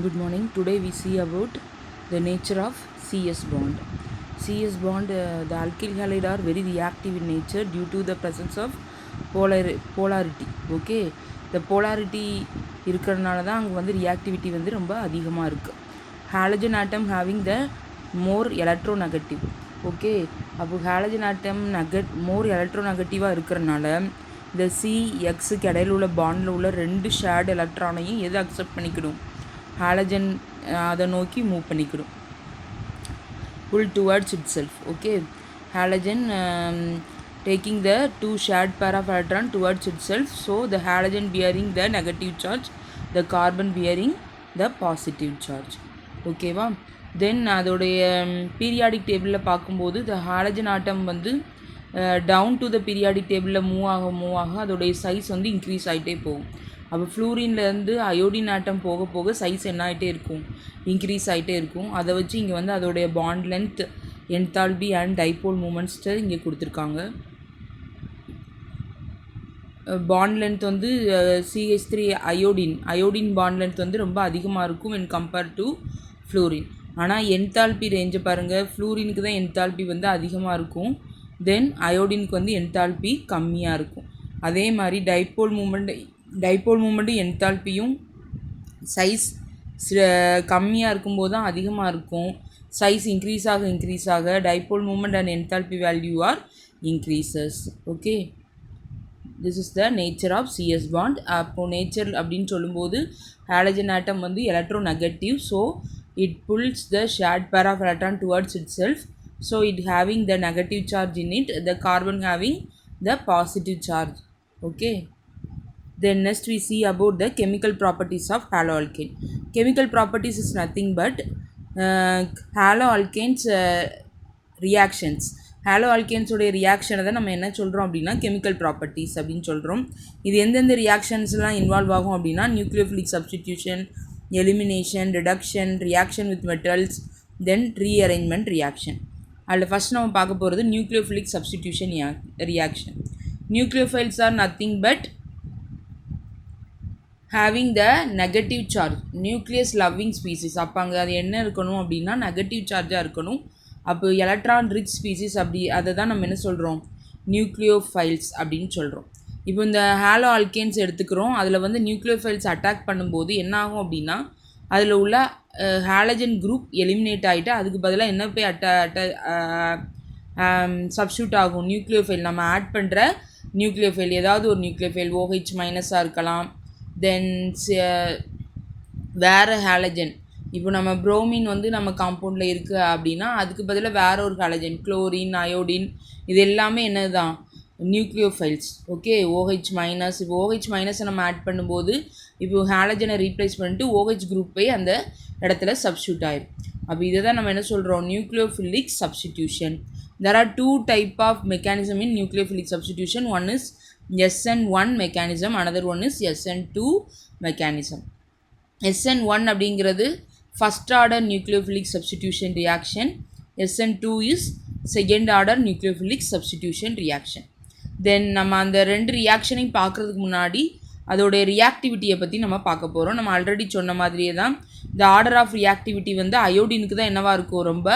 Good morning. Today we see about the nature of CS bond. CS bond, the alkyl halide are very reactive in nature due to the presence of polarity. Okay, the polarity இருக்கிறனால தான் அங்கே வந்து reactivity வந்து ரொம்ப அதிகமாக இருக்குது. Halogen atom having the more electronegative. Okay, அப்போ halogen atom more எலக்ட்ரோநெகட்டிவாக இருக்கிறனால இந்த CXக்கு இடையில் உள்ள பாண்டில் உள்ள ரெண்டு ஷேர்டு எலக்ட்ரானையும் எது அக்செப்ட் பண்ணிக்கிடும்? ஹாலஜன் அதை நோக்கி மூவ் பண்ணிக்கிடும், pull towards itself. Okay, halogen taking the two shared pair of electron towards itself, so the halogen bearing the negative charge, the carbon bearing the positive charge. ஓகேவா? தென் அதோடைய periodic டேபிளில் பார்க்கும்போது the halogen atom வந்து down to the periodic டேபிளில் move ஆக அதோடைய size வந்து increase ஆகிட்டே போகும். அப்போ ஃப்ளூரின்லேருந்து அயோடின் ஆட்டம் போக போக சைஸ் என்ன ஆகிட்டே இருக்கும்? இன்க்ரீஸ் ஆகிட்டே இருக்கும். அதை வச்சு இங்கே வந்து அதோடைய bond length, enthalpy and dipole மூமெண்ட்ஸ்ட்டு இங்கே கொடுத்துருக்காங்க. பாண்ட் லென்த் வந்து CH3 அயோடின் பாண்ட் லென்த் வந்து ரொம்ப அதிகமாக இருக்கும் when கம்பேர்ட் டு ஃப்ளூரின். ஆனால் என்தால்பி ரேஞ்சை பாருங்கள், ஃப்ளூரினுக்கு தான் என்தால்பி வந்து அதிகமாக இருக்கும், தென் அயோடினுக்கு வந்து என்தால்பி கம்மியாக இருக்கும். அதே மாதிரி டைபோல் மூமெண்ட்டு என்தால்பியும் சைஸ் கம்மியாக இருக்கும்போது தான் அதிகமாக இருக்கும். சைஸ் இன்க்ரீஸ் ஆக dipole moment and enthalpy value are increases. Okay, this is the nature of CS bond. அப்போது நேச்சர் அப்படின்னு சொல்லும்போது ஹாலஜன் ஆட்டம் வந்து electronegative, so it pulls the shared pair of electron towards itself, so it having the negative charge in it, the carbon having the positive charge. Okay, then next we see about the chemical properties of haloalkane. Chemical properties is nothing but haloalkanes reactions. ஹாலோஆல்கேன்ஸ் உடைய ரியாக்ஷனை தான் நம்ம என்ன சொல்கிறோம் அப்படின்னா chemical properties அப்படின்னு சொல்கிறோம். இது எந்தெந்த ரியாக்ஷன்ஸ்லாம் இன்வால்வ் ஆகும் அப்படின்னா nucleophilic substitution, elimination, reduction, reaction with metals, then rearrangement reaction. அதில் ஃபஸ்ட் நம்ம பார்க்க போகிறது nucleophilic substitution reaction. Nucleophiles are nothing but having the negative charge, nucleus loving species. அப்போ அங்கே அது என்ன இருக்கணும் அப்படின்னா நெகட்டிவ் சார்ஜாக இருக்கணும். அப்போ எலக்ட்ரான் ரிச் ஸ்பீசிஸ் அப்படி அதை தான் நம்ம என்ன சொல்கிறோம்? நியூக்ளியோஃபைல்ஸ் அப்படின்னு சொல்கிறோம். இப்போ இந்த ஹாலோ ஆல்கேன்ஸ் எடுத்துக்கிறோம், அதில் வந்து நியூக்ளியோஃபைல்ஸ் அட்டாக் பண்ணும்போது என்ன ஆகும் அப்படின்னா அதில் உள்ள ஹாலஜன் குரூப் எலிமினேட் ஆகிட்டு அதுக்கு பதிலாக என்ன போய் சப்ஸ்டியூட் ஆகும்? நியூக்ளியோஃபைல், நம்ம ஆட் பண்ணுற நியூக்ளியோஃபைல், ஏதாவது ஒரு நியூக்ளியோஃபைல் OH மைனஸாக இருக்கலாம், தென் வேறு ஹாலஜன். இப்போ நம்ம புரோமின் வந்து நம்ம காம்பவுண்டில் இருக்குது அப்படின்னா அதுக்கு பதிலாக வேறு ஒரு ஹாலஜன், குளோரின், அயோடின், இது எல்லாமே என்னது தான்? நியூக்ளியோஃபைல்ஸ். Okay, OH minus. இப்போ OH மைனஸை நம்ம ஆட் பண்ணும்போது இப்போ ஹாலஜனை ரீப்ளேஸ் பண்ணிட்டு OH குரூப் போய் அந்த இடத்துல சப்ஸ்டியூட் ஆகிடும். அப்போ இதை தான் நம்ம என்ன சொல்கிறோம்? Nucleophilic substitution. There are two type of mechanism in nucleophilic substitution. One is SN1 mechanism, another one is SN2 mechanism. SN1 அப்படிங்கிறது first order nucleophilic substitution reaction, SN2 is second order nucleophilic substitution reaction. Then நம்ம அந்த ரெண்டு ரியாக்ஷனையும் பார்க்குறதுக்கு முன்னாடி அதோடைய ரியாக்டிவிட்டியை பற்றி நம்ம பார்க்க போகிறோம். நம்ம ஆல்ரெடி சொன்ன மாதிரியே தான் இந்த ஆர்டர் ஆஃப் ரியாக்டிவிட்டி வந்து அயோடினுக்கு தான் என்னவாக இருக்கும்? ரொம்ப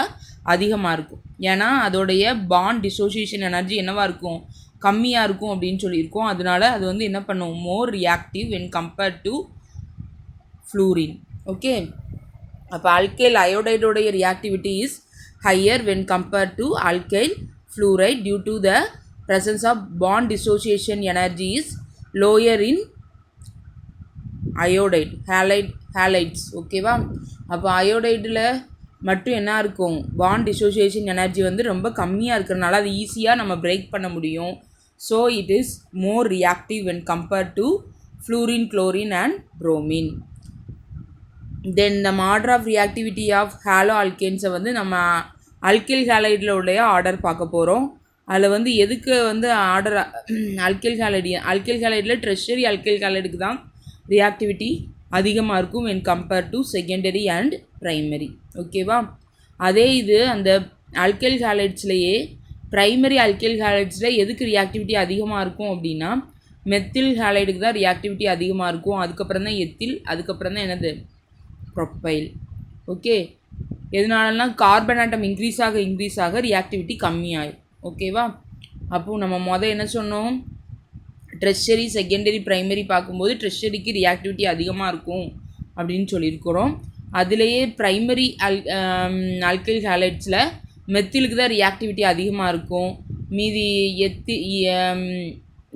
அதிகமாக இருக்கும். ஏன்னா அதோடைய பாண்ட் டிசோசியேஷன் எனர்ஜி என்னவாக இருக்கும்? கம்மியாக இருக்கும் அப்படின்னு சொல்லியிருக்கோம். அதனால அது வந்து என்ன பண்ணும்? More reactive when compared to fluorine. Okay, அப்போ அல்கைல் அயோடைடோடைய reactivity is higher when compared to alkyl fluoride due to the presence of bond dissociation energy is lower in iodide halides. ஓகேவா? அப்போ அயோடைடில் மட்டும் என்ன இருக்கும்? பாண்ட் டிசோசியேஷன் எனர்ஜி வந்து ரொம்ப கம்மியாக இருக்கிறனால அது ஈஸியாக நம்ம பிரேக் பண்ண முடியும். So it is more reactive when compared to fluorine, chlorine and bromine. Then நம்ம order of reactivity of halo ஆல்கேன்ஸை வந்து நம்ம அல்கைல் ஹாலைடில் உடைய ஆர்டர் பார்க்க போகிறோம். அதில் வந்து எதுக்கு வந்து ஆர்டர் அல்கைல் ஹாலைடில் ட்ரெஷரி அல்கைல் ஹாலைடுக்கு தான் ரியாக்டிவிட்டி அதிகமாக இருக்கும் when compared to secondary and primary. ஓகேவா? அதே இது அந்த அல்கைல் ஹாலைட்ஸ்லேயே ப்ரைமரி அல்கைல் ஹாலைட்ஸில் எதுக்கு ரியாக்டிவிட்டி அதிகமாக இருக்கும் அப்படின்னா மெத்தில் ஹாலைடுக்கு தான் ரியாக்டிவிட்டி அதிகமாக இருக்கும். அதுக்கப்புறம் தான் எத்தில், அதுக்கப்புறம் தான் என்னது ப்ரொப்பைல். ஓகே, எதனாலனா கார்பன் ஆட்டம் இன்க்ரீஸ் ஆக ரியாக்டிவிட்டி கம்மியாகும். ஓகேவா? அப்போது நம்ம என்ன சொன்னோம், ட்ரெஷரி செகண்டரி ப்ரைமரி பார்க்கும்போது ட்ரெஷரிக்கு ரியாக்டிவிட்டி அதிகமாக இருக்கும் அப்படின்னு சொல்லியிருக்கிறோம். அதுலேயே ப்ரைமரி ஆல்கைல் ஹாலைட்ஸில் மெத்திலுக்கு தான் ரியாக்டிவிட்டி அதிகமாக இருக்கும். மீதி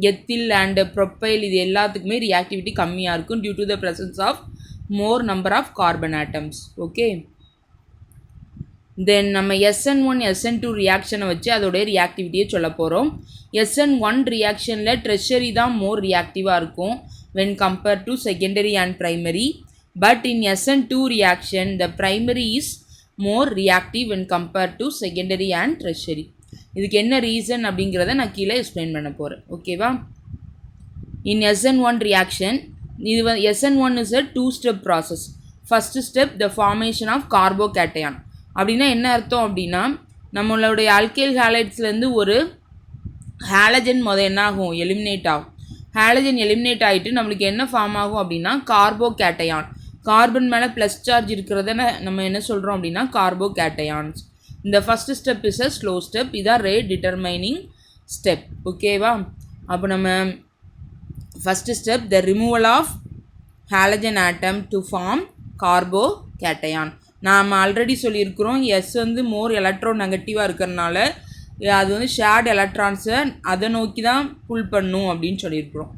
எத்தில் அண்ட் ப்ரொப்பைல் இது எல்லாத்துக்குமே ரியாக்டிவிட்டி கம்மியாக இருக்கும் due to the presence of more number of carbon atoms. Okay, then நம்ம SN1 SN2 ரியாக்ஷனை வச்சு அதோடைய ரியாக்டிவிட்டியை சொல்ல போகிறோம். SN1 ரியாக்ஷனில் ட்ரெஷரி தான் மோர் ரியாக்டிவாக இருக்கும் when compared to secondary and primary, but in SN2 reaction the primary is more reactive when compared to secondary and tertiary. இதுக்கு என்ன ரீசன் அப்படிங்கிறத நான் கீழே எக்ஸ்பிளைன் பண்ண போகிறேன். ஓகேவா? in SN1 reaction, இது SN1 is a 2-step process. first step the formation of carbocation. அப்படின்னா என்ன அர்த்தம் அப்படின்னா, நம்மளுடைய ஆல்கைல் ஹாலைட்ஸ்லேருந்து ஒரு ஹாலஜன் என்ன ஆகும், எலிமினேட் ஆகும். ஹாலஜன் எலிமினேட் ஆகிட்டு நம்மளுக்கு என்ன ஃபார்ம் ஆகும் அப்படின்னா கார்போகேட்டையான். கார்பன் மேலே ப்ளஸ் சார்ஜ் இருக்கிறத நம்ம என்ன சொல்கிறோம் அப்படின்னா கார்போகேட்டையான்ஸ். இந்த first step is a slow step. இதான் ரேட் டிட்டர்மைனிங் ஸ்டெப். ஓகேவா? அப்போ நம்ம first step the removal of halogen atom to form carbocation. நாம் ஆல்ரெடி சொல்லியிருக்கிறோம், எஸ் மோர் எலக்ட்ரோ நெகட்டிவாக இருக்கிறனால அது ஷேர்ட் எலக்ட்ரான்ஸை அதை நோக்கி தான் புல் பண்ணும் அப்படின்னு சொல்லியிருக்கிறோம்.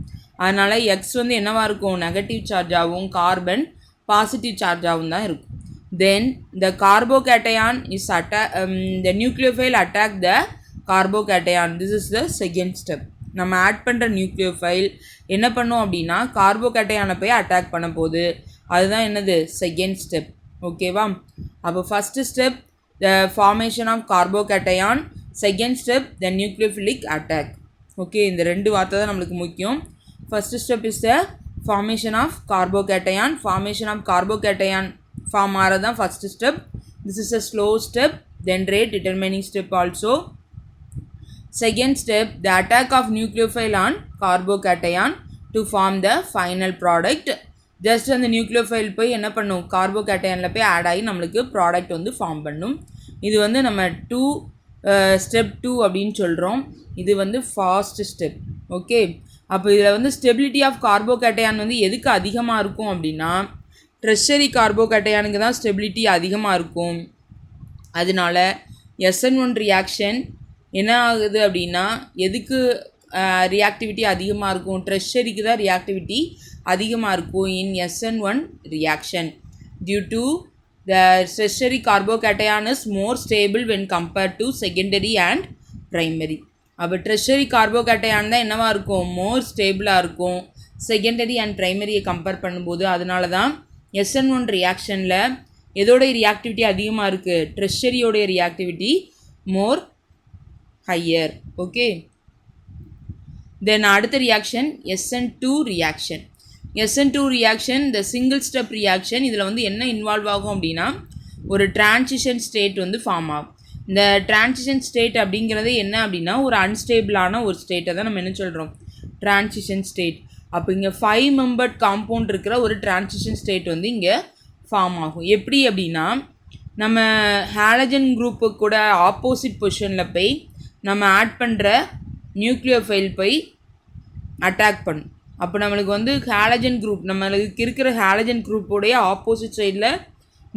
அதனால் எக்ஸ் என்னவாக இருக்கும், நெகட்டிவ் சார்ஜாகவும் கார்பன் பாசிட்டிவ் சார்ஜாகவும் தான் இருக்கும். Then the carbocation is the nucleophile attack the carbocation. This is the second step. நம்ம ஆட் பண்ணுற நியூக்ளியோஃபைல் என்ன பண்ணும் அப்படின்னா கார்போகேட்டையானை போய் அட்டாக் பண்ண போகுது. அதுதான் என்னது, செகண்ட் ஸ்டெப். ஓகேவா? அப்போ first step the formation of carbocation, second step the nucleophilic attack. Okay, இந்த ரெண்டு வார்த்தை தான் நம்மளுக்கு முக்கியம். First step is the formation of carbocation. Formation of carbocation form ஆகிறது தான் first step. This is a slow step. Then rate determining step also. Second step, the attack of nucleophile on carbocation to form the final product. Just அந்த nucleophile போய் என்ன பண்ணும், கார்போகேட்டையானில் போய் add ஆகி நம்மளுக்கு product form பண்ணும். இது நம்ம ஸ்டெப் 2 அப்படின்னு சொல்கிறோம். இது ஃபாஸ்ட் ஸ்டெப். ஓகே, அப்போ இதில் ஸ்டெபிலிட்டி ஆஃப் கார்போகேட்டையான் எதுக்கு அதிகமாக இருக்கும் அப்படின்னா ட்ரெஷரி கார்போகேட்டையானுக்கு தான் ஸ்டெபிலிட்டி அதிகமாக இருக்கும். அதனால SN1 ரியாக்ஷன் என்ன ஆகுது அப்படின்னா எதுக்கு ரியாக்டிவிட்டி அதிகமாக இருக்கும், ட்ரெஷரிக்கு தான் ரியாக்டிவிட்டி அதிகமாக இருக்கும் in SN1 reaction due to the tertiary carbocation is more stable when compared to secondary and primary. அப்போ ட்ரெஷரி கார்போகேட்டையான் தான் என்னவாக இருக்கும், மோர் ஸ்டேபிளாக இருக்கும் செகண்டரி அண்ட் ப்ரைமரியை கம்பேர் பண்ணும்போது. அதனால தான் SN1 ரியாக்ஷனில் எதோடைய ரியாக்டிவிட்டி அதிகமாக இருக்குது, ட்ரெஷரியோடைய ரியாக்டிவிட்டி மோர் ஹையர். ஓகே, தென் அடுத்த reaction SN2 reaction. SN2 reaction the single step reaction. இதில் என்ன இன்வால்வ் ஆகும் அப்படின்னா ஒரு டிரான்சிஷன் ஸ்டேட் ஃபார்ம் ஆகும். இந்த டிரான்சிஷன் ஸ்டேட் அப்படிங்கிறது என்ன அப்படின்னா ஒரு அன்ஸ்டேபிளான ஒரு ஸ்டேட்டை தான் நம்ம என்ன சொல்கிறோம், டிரான்சிஷன் ஸ்டேட். அப்போ இங்கே 5 மெம்பர்ட் காம்பவுண்ட் இருக்கிற ஒரு டிரான்சிஷன் ஸ்டேட் இங்கே ஃபார்ம் ஆகும். எப்படி அப்படின்னா நம்ம ஹாலஜன் குரூப்பு கூட ஆப்போசிட் பொசிஷனில் போய் நம்ம ஆட் பண்ணுற நியூக்ளியோஃபைல் போய் அட்டாக் பண்ணும். அப்போ நம்மளுக்கு ஹாலஜன் குரூப், நம்மளுக்கு இருக்கிற ஹாலஜன் குரூப்போடைய ஆப்போசிட் சைடில்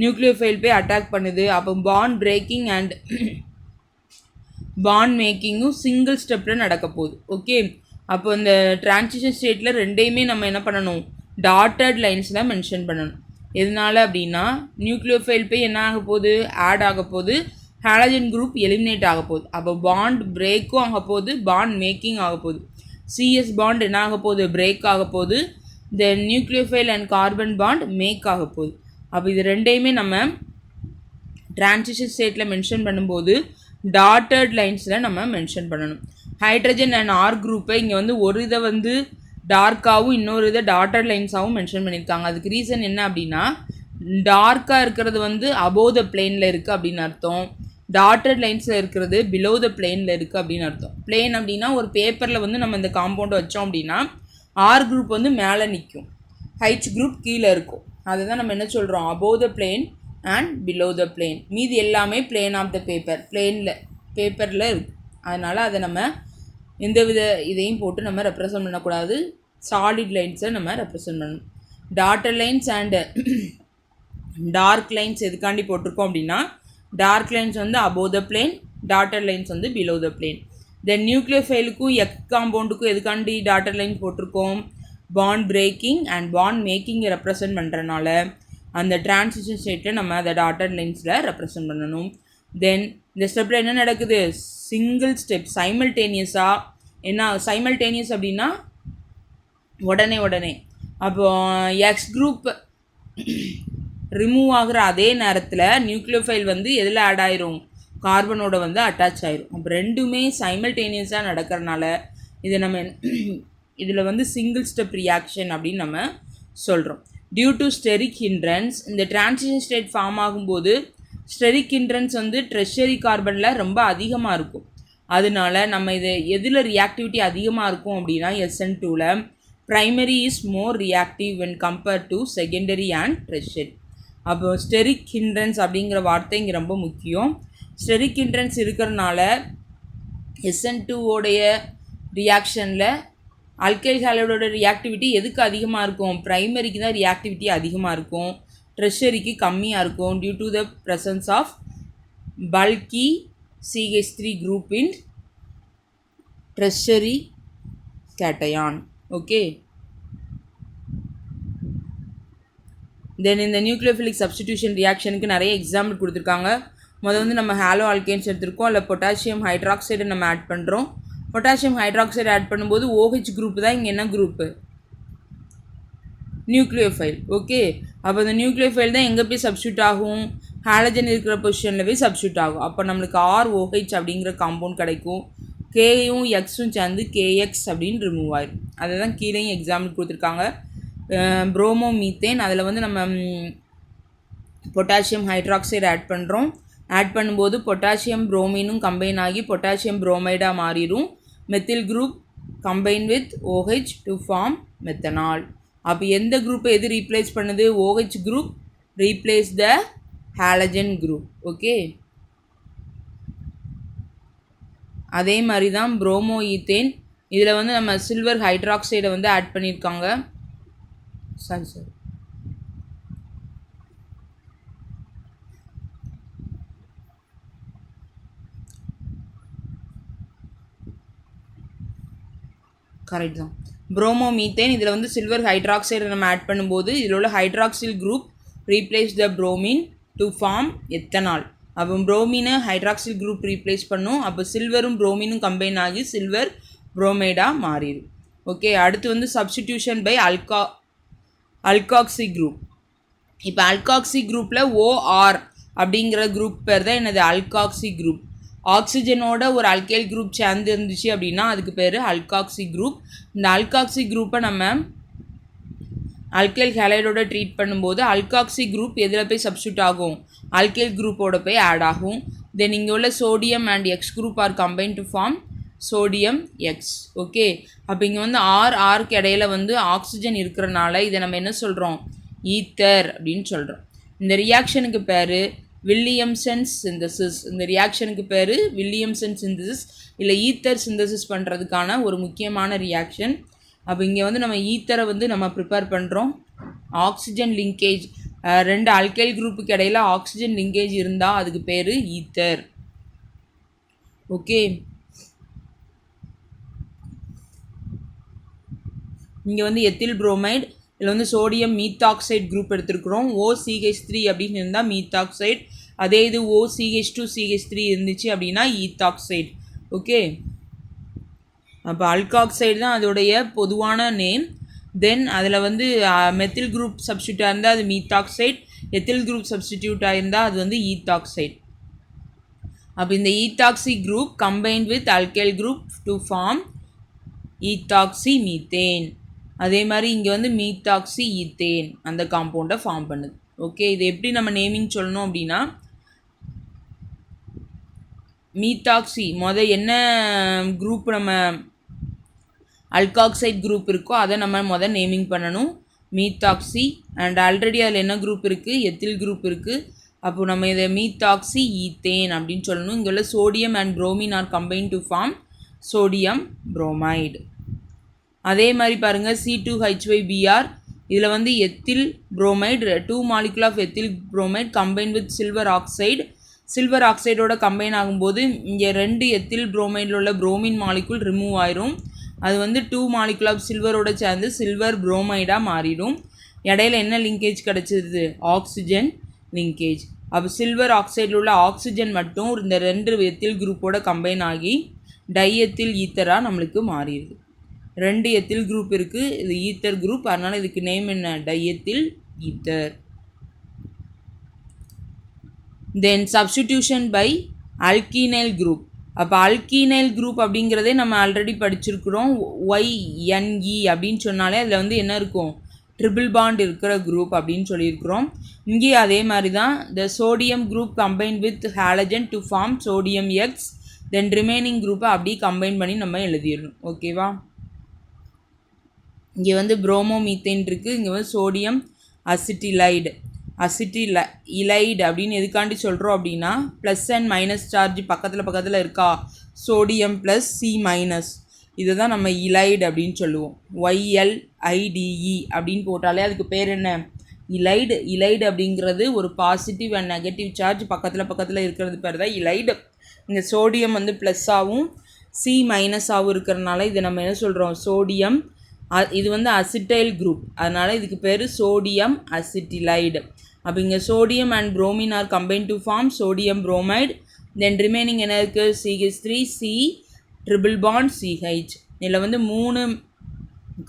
நியூக்ளியோஃபைல் போய் அட்டாக் பண்ணுது. அப்போ பாண்ட் பிரேக்கிங் அண்ட் பாண்ட் மேக்கிங்கும் சிங்கிள் ஸ்டெப்பில் நடக்க போகுது. ஓகே, அப்போ இந்த டிரான்சிஷன் ஸ்டேட்டில் ரெண்டையுமே நம்ம என்ன பண்ணணும், டாட்டட் லைன்ஸில் மென்ஷன் பண்ணணும். எதனால அப்படின்னா நியூக்ளியோஃபைல் போய் என்ன ஆக போகுது, ஆட் ஆக போகுது, ஹாலஜன் குரூப் எலிமினேட் ஆக போகுது. அப்போ பாண்ட் பிரேக்கும் ஆக போகுது, பாண்ட் மேக்கிங் ஆக போகுது. CS பாண்ட் என்ன ஆக போகுது, பிரேக் ஆக போகுது. Then nucleophile and carbon bond make ஆக போகுது. அப்போ இது ரெண்டையுமே நம்ம டிரான்சிஷன் ஸ்டேட்டில் மென்ஷன் பண்ணும்போது டாட்டட் லைன்ஸில் நம்ம மென்ஷன் பண்ணணும். ஹைட்ரஜன் அண்ட் R குரூப்பை இங்கே ஒரு இதை டார்க்காகவும் இன்னொரு இதை டாட்டட் லைன்ஸாகவும் மென்ஷன் பண்ணியிருக்காங்க. அதுக்கு ரீசன் என்ன அப்படின்னா டார்க்காக இருக்கிறது அபோவ் த பிளேனில் இருக்குது அப்படின்னு அர்த்தம், டாட்டட் லைன்ஸில் இருக்கிறது பிலோ த பிளேனில் இருக்குது அப்படின்னு அர்த்தம். பிளேன் அப்படின்னா ஒரு பேப்பரில் நம்ம இந்த காம்பவுண்டை வச்சோம் அப்படின்னா R குரூப் மேலே நிற்கும், H குரூப் கீழே இருக்கும். அதுதான் நம்ம என்ன சொல்கிறோம், above the plane and below the plane. மீதி எல்லாமே plane of the paper, பேப்பரில் இருக்குது. அதனால் அதை நம்ம எந்தவித இதையும் போட்டு நம்ம ரெப்ரசன்ட் பண்ணக்கூடாது. சாலிட் லைன்ஸை நம்ம ரெப்ரசன்ட் பண்ணணும். Dotted lines and dark lines எதுக்காண்டி போட்டிருக்கோம் அப்படின்னா, டார்க் லைன்ஸ் வந்து above the plane, dotted lines வந்து below the plane. தென் நியூக்ளியோஃபைலுக்கும் எக் காம்பவுண்டுக்கும் எதுக்காண்டி டாட்டர் லைன் போட்டிருக்கோம், பாண்ட் பிரேக்கிங் அண்ட் பாண்ட் மேக்கிங்கை ரெப்ரசன்ட் பண்ணுறனால அந்த டிரான்சிஷன் ஸ்டேட்டில் நம்ம அதை டாட்டர் லைன்ஸில் ரெப்ரசன்ட் பண்ணணும். தென் இந்த ஸ்டெப்பில் என்ன நடக்குது, சிங்கிள் ஸ்டெப் சைமல்டேனியஸாக. என்ன சைமல்டேனியஸ் அப்படின்னா உடனே. அப்போ எக்ஸ் குரூப் ரிமூவ் ஆகிற அதே நேரத்தில் நியூக்ளியோஃபைல் வந்து எதில் ஆட் ஆயிரும், கார்பனோட வந்து அட்டாச் ஆயிரும். அப்போ ரெண்டுமே சைமல்டேனியஸாக நடக்கிறனால இதை நம்ம இதில் வந்து சிங்கிள் ஸ்டெப் ரியாக்ஷன் அப்படின்னு நம்ம சொல்கிறோம். டியூ டு ஸ்டெரிக் ஹிண்ட்ரன்ஸ், இந்த டிரான்சிஷன் ஸ்டேட் ஃபார்ம் ஆகும்போது ஸ்டெரிக் ஹிண்ட்ரன்ஸ் வந்து ட்ரெஷரி கார்பனில் ரொம்ப அதிகமாக இருக்கும். அதனால நம்ம இது எதில் ரியாக்டிவிட்டி அதிகமாக இருக்கும் அப்படின்னா SN2ல் primary is more reactive when compared to secondary and tertiary. அப்போ ஸ்டெரிக் ஹிண்ட்ரன்ஸ் அப்படிங்கிற வார்த்தை இங்கே ரொம்ப முக்கியம். ஸ்டெரிக் ஹிண்ட்ரன்ஸ் இருக்கிறனால SN2 ரியாக்ஷனில் அல்கைல் ஹாலைடோட ரியாக்டிவிட்டி எதுக்கு அதிகமாக இருக்கும், ப்ரைமரிக்கு தான் ரியாக்டிவிட்டி அதிகமாக இருக்கும், ட்ரெஷரிக்கு கம்மியாக இருக்கும். Due to the presence of bulky CH3 group in tertiary cation. Okay. Then இந்த நியூக்ளியோஃபிலிக் சப்ஸ்டிடியூஷன் ரியாக்ஷனுக்கு நிறைய எக்ஸாம்பிள் கொடுத்துருக்காங்க. வந்து நம்ம ஹாலோ ஆல்கேன்ஸ் எடுத்திருக்கோம், அதில் பொட்டாசியம் ஹைட்ராக்சைடு நம்ம ஆட் பண்ணுறோம். பொட்டாசியம் ஹைட்ராக்சைடு ஆட் பண்ணும்போது OH குரூப் தான் இங்கே என்ன குரூப்பு, நியூக்ளியோஃபைல். ஓகே. அப்போ இந்த நியூக்ளியோஃபைல் தான் எங்கே போய் சப்ஸ்டியூட் ஆகும், ஹாலஜன் இருக்கிற பொசிஷனில் போய் சப்ஸ்டியூட் ஆகும். அப்போ நம்மளுக்கு ROH அப்படிங்கிற காம்பவுண்ட் கிடைக்கும். கேயும் எக்ஸும் சேர்ந்து KX அப்படின்னு ரிமூவ் ஆயிடும். அதை தான் கீழேயும் எக்ஸாம்பிள் கொடுத்துருக்காங்க. ப்ரோமோ மீத்தேன், அதில் வந்து நம்ம பொட்டாசியம் ஹைட்ராக்சைடு ஆட் பண்ணுறோம். ஆட் பண்ணும்போது பொட்டாசியம் புரோமினும் கம்பைன் ஆகி பொட்டாசியம் புரோமைடாக மாறிடும். Methyl group combine with OH to form methanol. அப்போ எந்த குரூப்பை எது ரீப்ளேஸ் பண்ணுது, OH group replace the halogen group. Okay. அதே மாதிரி தான் ப்ரோமோ ஈத்தேன், இதில் வந்து நம்ம சில்வர் ஹைட்ராக்சைடை வந்து ஆட் பண்ணியிருக்காங்க. சரி கரெக்ட் தான். ப்ரோமோ மீத்தேன், இதில் வந்து சில்வர் ஹைட்ராக்சைடை நம்ம ஆட் பண்ணும்போது இதில் உள்ள hydroxyl group replace the bromine to form ethanol. அப்போ ப்ரோமினை ஹைட்ராக்சில் குரூப் ரீப்ளேஸ் பண்ணும். அப்போ சில்வரும் ப்ரோமினும் கம்பைன் ஆகி சில்வர் ப்ரோமைடாக மாறிடும். ஓகே. அடுத்து வந்து சப்ஸ்டிடியூஷன் பை அல்காக்சி குரூப். இப்போ அல்காக்சி குரூப்பில் OR அப்படிங்கிற குரூப் பேர் தான் என்னது, அல்காக்சி குரூப். ஆக்சிஜனோட ஒரு அல்கைல் குரூப் சேர்ந்து இருந்துச்சு அப்படின்னா அதுக்கு பேர் அல்காக்சி குரூப். இந்த அல்காக்சி குரூப்பை நம்ம அல்கைல் ஹேலைடோட ட்ரீட் பண்ணும்போது அல்காக்சி குரூப் எதில் போய் சப்ஸ்டியூட் ஆகும், அல்கைல் குரூப்போட போய் ஆட் ஆகும். தென் இங்கே உள்ள sodium and X group are combine to form sodium X. Okay. அப்போ இங்கே வந்து ஆருக்கு இடையில வந்து ஆக்சிஜன் இருக்கிறனால இதை நம்ம என்ன சொல்கிறோம், ஈத்தர் அப்படின்னு சொல்கிறோம். இந்த ரியாக்ஷனுக்கு பேர் வில்லியம்சன் சிந்தசிஸ். இந்த ரியாக்ஷனுக்கு பேர் வில்லியம்சன் சிந்தசிஸ், இல்லை ஈத்தர் சிந்தசிஸ் பண்ணுறதுக்கான ஒரு முக்கியமான ரியாக்ஷன். அப்போ இங்கே வந்து நம்ம ஈத்தரை வந்து நம்ம ப்ரிப்பேர் பண்ணுறோம். ஆக்சிஜன் லிங்கேஜ், ரெண்டு அல்கைல் குரூப்புக்கு இடையில ஆக்சிஜன் லிங்கேஜ் இருந்தால் அதுக்கு பேர் ஈத்தர். ஓகே. இங்கே வந்து எத்தில் புரோமைடு, இதில் வந்து சோடியம் மீத்தாக்சைடு குரூப் எடுத்துருக்குறோம். OCH3 அப்படின்னு இருந்தால் மீத்தாக்சைடு, அதே இது OCH2CH3 இருந்துச்சு அப்படின்னா ஈத்தாக்சைடு. ஓகே. அப்போ அல்காக்சைடு தான் அதோடைய பொதுவான நேம். தென் அதில் வந்து மெத்தில் குரூப் சப்ஸ்டியூட்டாக இருந்தால் அது மீத்தாக்சைடு, எத்தில் குரூப் சப்ஸ்டிடியூட்டாக இருந்தால் அது வந்து ஈத்தாக்சைடு. அப்போ இந்த ethoxy group combined with alkyl group to form ethoxy methane. அதே மாதிரி இங்கே வந்து மீத்தாக்சி ஈத்தேன் அந்த காம்பவுண்டை ஃபார்ம் பண்ணுது. ஓகே. இது எப்படி நம்ம நேமிங் சொல்லணும் அப்படின்னா, மீத்தாக்சி என்ன குரூப் நம்ம அல்காக்சைடு குரூப் இருக்கோ அதை நம்ம நேமிங் பண்ணணும். மீத்தாக்சி அண்ட் ஆல்ரெடி அதில் என்ன குரூப் இருக்குது, எத்தில் குரூப் இருக்குது. அப்போது நம்ம இதை மீத்தாக்சி ஈத்தேன் அப்படின்னு சொல்லணும். இங்கே உள்ள sodium and bromine are combine to form sodium bromide. அதே மாதிரி பாருங்கள் C2H5Br, இதில் வந்து ethyl bromide 2 molecule of ethyl bromide combine with silver oxide. Silver ஆக்சைடோட கம்பைன் ஆகும்போது இங்கே 2 எத்தில் புரோமைடில் உள்ள புரோமின் மாலிகுல் ரிமூவ் ஆயிரும். அது வந்து 2 molecule ஆஃப் சில்வரோட சேர்ந்து சில்வர் புரோமைடாக மாறிடும். இடையில என்ன லிங்கேஜ் கிடச்சிது, ஆக்சிஜன் லிங்கேஜ். அப்போ சில்வர் ஆக்சைடில் உள்ள ஆக்சிஜன் மட்டும் இந்த 2 எத்தில் குரூப்போட கம்பைன் ஆகி டைஎத்தில் ஈத்தராக நம்மளுக்கு மாறிடுது. 2 எத்தில் குரூப் இருக்குது, இது ஈத்தர் குரூப், அதனால் இதுக்கு நேம் என்ன, diethyl ether. Then substitution by alkenyl group. அப்போ அல்கீனைல் குரூப் அப்படிங்கிறதே நம்ம ஆல்ரெடி படிச்சிருக்கிறோம். YNE அப்படின்னு சொன்னாலே அதில் வந்து என்ன இருக்கும், ட்ரிபிள் பாண்ட் இருக்கிற குரூப் அப்படின்னு சொல்லியிருக்கிறோம். இங்கேயும் அதே மாதிரி தான். The sodium group combine with halogen to form sodium X. Then remaining குரூப்பை அப்படியே கம்பைன் பண்ணி நம்ம எழுதிடணும். ஓகேவா. இங்கே வந்து புரோமோமீத்தேன் இருக்குது, இங்கே வந்து சோடியம் அசிட்டிலைடு இலைடு அப்படின்னு எதுக்காண்டி சொல்கிறோம் அப்படின்னா ப்ளஸ் அண்ட் மைனஸ் சார்ஜ் பக்கத்தில் இருக்கா, சோடியம் ப்ளஸ் C மைனஸ், இதை தான் நம்ம இலைடு அப்படின்னு சொல்லுவோம். YLIDE அப்படின்னு போட்டாலே அதுக்கு பேர் என்ன, இலைடு அப்படிங்கிறது ஒரு பாசிட்டிவ் அண்ட் நெகட்டிவ் சார்ஜ் பக்கத்தில் இருக்கிறது பேர் தான் இலைடு. இந்த சோடியம் வந்து ப்ளஸ்ஸாகவும் C மைனஸாகவும் இருக்கிறதுனால இதை நம்ம என்ன சொல்கிறோம், சோடியம். இது வந்து அசிட்டைல் குரூப், அதனால் இதுக்கு பேர் சோடியம் அசிட்டிலைடு. அப்போ இங்கே sodium and bromine are combine to form sodium bromide. Then remaining என்ன இருக்குது, CH3C ட்ரிபிள் பாண்ட் CH. இதில் வந்து 3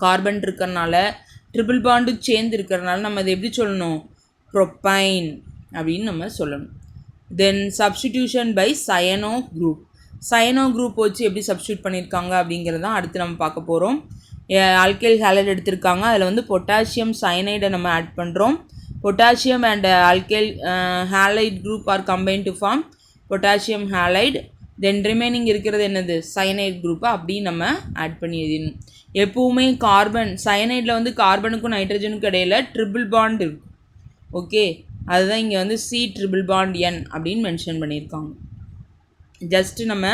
கார்பன் இருக்கிறனால ட்ரிபிள் பாண்டு சேர்ந்து இருக்கிறனால நம்ம இதை எப்படி சொல்லணும், ப்ரோப்பைன் அப்படின்னு நம்ம சொல்லணும். தென் சப்ஸ்டிடியூஷன் பை சயனோ குரூப் வச்சு எப்படி சப்ஸ்டியூட் பண்ணியிருக்காங்க அப்படிங்கிறதான் அடுத்து நம்ம பார்க்க போகிறோம். ஆல்கைல் ஹாலைடு எடுத்திருக்காங்க, அதில் வந்து பொட்டாசியம் சயனைடை நம்ம ஆட் பண்ணுறோம். Potassium and alkyl halide group are combine to form potassium halide. Then remaining இருக்கிறது என்னது, சயனைட் குரூப்பை அப்படி நம்ம ஆட் பண்ணி எழுதிடணும். எப்போவுமே கார்பன் சயனைடில் வந்து கார்பனுக்கும் நைட்ரஜனுக்கும் இடையில் ட்ரிபிள் பாண்ட் இருக்கும். ஓகே, அதுதான் இங்கே வந்து C ட்ரிபிள் பாண்ட் N அப்படின்னு மென்ஷன் பண்ணியிருக்காங்க. ஜஸ்ட்டு நம்ம